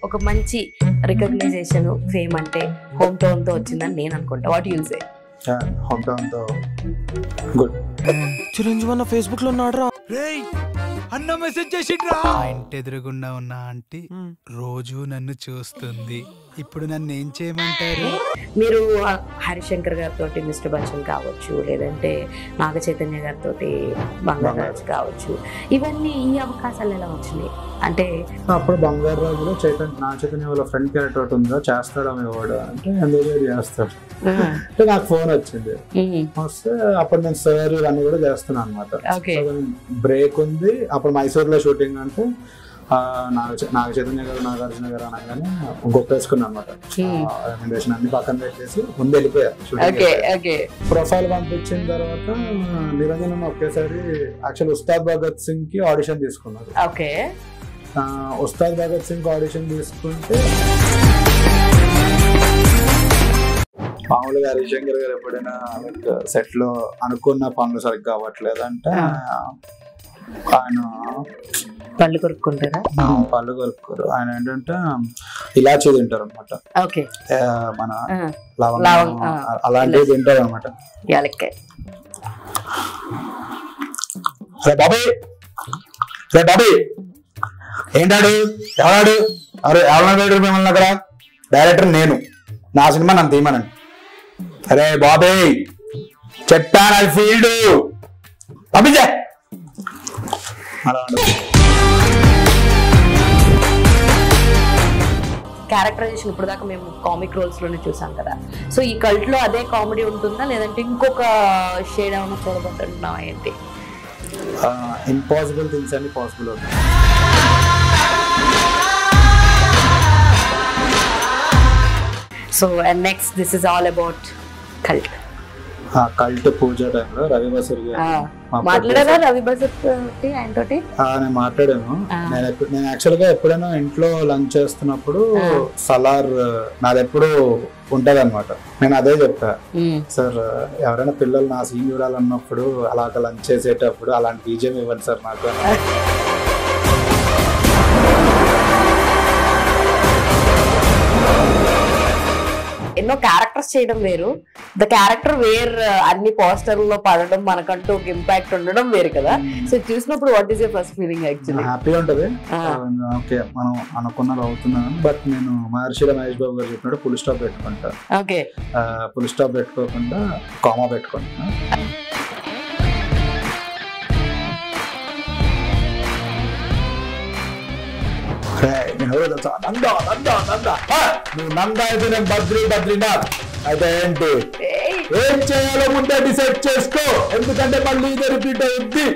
ఒక మంచి recognition fame అంటే హోమ్ టౌన్ తో వచ్చిందని నేను అనుకుంటా. What you say? Home town తో గుడ్. చిరంజీవి అన్న ఫేస్బుక్ లో ఉన్నాడు రా. రేయ్ అన్న మెసేజ్ చేసిండ్రా. ఇంటి ఎదురుగుండా ఉన్న ఆంటీ రోజు నన్ను చూస్తుంది. ఇప్పుడు నన్ను ఏం చేయమంటారు? మీరు హరిశంకర్ గారితో మిస్టర్ బచ్చన్ కావచ్చు, లేదంటే నాగ చైతన్య గారితో బంగారాజు కావచ్చు, ఇవన్నీ ఈ అవకాశాలు ఎలా వచ్చినాయి? అంటే అప్పుడు బంగారాజులో నాగ చైతన్య వాళ్ళ ఫ్రెండ్ క్యారెక్టర్ ఒకటి ఉందా, చేస్తాడు ఆమె వాడు అంటే అందులో చేస్తాడు. అంటే నాకు ఫోన్ వచ్చింది, వస్తే అప్పుడు నేను సార్ ఇవన్నీ కూడా చేస్తున్నాను అనమాట. బ్రేక్ ఉంది అప్పుడు మైసూర్లో షూటింగ్ అంటే నాగ చైతన్య గారు నాగార్జున గారు అనగానే గొప్పేసుకున్నా అనమాట. అన్ని పక్కన పెట్టేసి ముందు వెళ్ళిపోయారు. ప్రొఫైల్ పంపించిన తర్వాత నిరంజన్ ఒకేసారి యాక్చువల్ ఉస్తాద్ భగత్ సింగ్ కి ఆడిషన్ తీసుకున్నారు. ఉస్తాద్ భగత్ సింగ్ ఆడిషన్ తీసుకుంటే మామూలుగా హరిశంకర్ గారు ఎప్పుడైనా సెట్ లో అనుకున్న పనులు సరిగ్గా అవ్వట్లేదు అంటే ఆయన పళ్ళు కొరుక్కుంటారా? పళ్ళు కొరుక్కోరు. ఆయన ఏంటంటే ఇలాచీ తింటారు అనమాట, మన లవంగం అలాంటివి తింటారు అనమాట. బాబాయ్ ఏంటాడు ఎవరాడు? ఎవరు మిమ్మల్ని అక్కడ? డైరెక్టర్ నేను, నా సినిమా నన్ను తీయమనండి. అరే బాబాయ్ చెప్పాను అది ఫీల్డ్ పంపించే. క్యారెక్టరైజేషన్ ఇప్పుడు దాకా మేము కామిక్ రోల్స్ లోనే చూసాం కదా, సో ఈ కల్ట్ లో అదే కామెడీ ఉంటుందా లేదంటే ఇంకొక షేడ్ ఏమైనా చూడబోతున్నావా ఏంటి? ఇంపాసిబుల్ థింగ్స్ అన్ని పాసిబుల్ అవుతాయి. So and next this is all about cult. Cult పూజ టైంలో రవి బసర్ మాట్లాడారా? రవి బసర్ ఆయనతోటి నేను మాట్లాడాను. నేను యాక్చువల్ గా ఎప్పుడైనా ఇంట్లో లంచ్ చేస్తున్నప్పుడు సలార్ నాది ఎప్పుడు ఉంటది అనమాట. నేను అదే చెప్తా, సార్ ఎవరైనా పిల్లలు నా సీన్ చూడాలన్నప్పుడు అలాగ లంచ్ చేసేటప్పుడు అలాంటి బీజం ఇవ్వండి సార్ నాకు. ఎన్నో క్యారెక్టర్స్ చేయడం వేరు, ద క్యారెక్టర్ వేర్ అన్ని పోస్టర్లో పడడం మనకంటూ ఒక ఇంపాక్ట్ ఉండడం వేరు కదా. సో చూసినప్పుడు what is your first feeling? Actually హ్యాపీగా ఉంటది. ఓకే మనం అనుకున్నది అవుతున్నాను. బట్ నేను మహర్షిలో మహేష్ బాబు గారు చెప్పినట్టు ఫుల్ స్టాప్ పెట్టుకుంటా. ఓకే ఫుల్ స్టాప్ పెట్టుకోకుండా కామా పెట్టుకుంటా. నువ్వు నందా అయితే నేను బద్రీనాథ్ అయితే ఏంటి ఏం చేయాలో ముందే డిసైడ్ చేసుకో, ఎందుకంటే మళ్ళీ ఇది రిపీట్ అవుద్ది.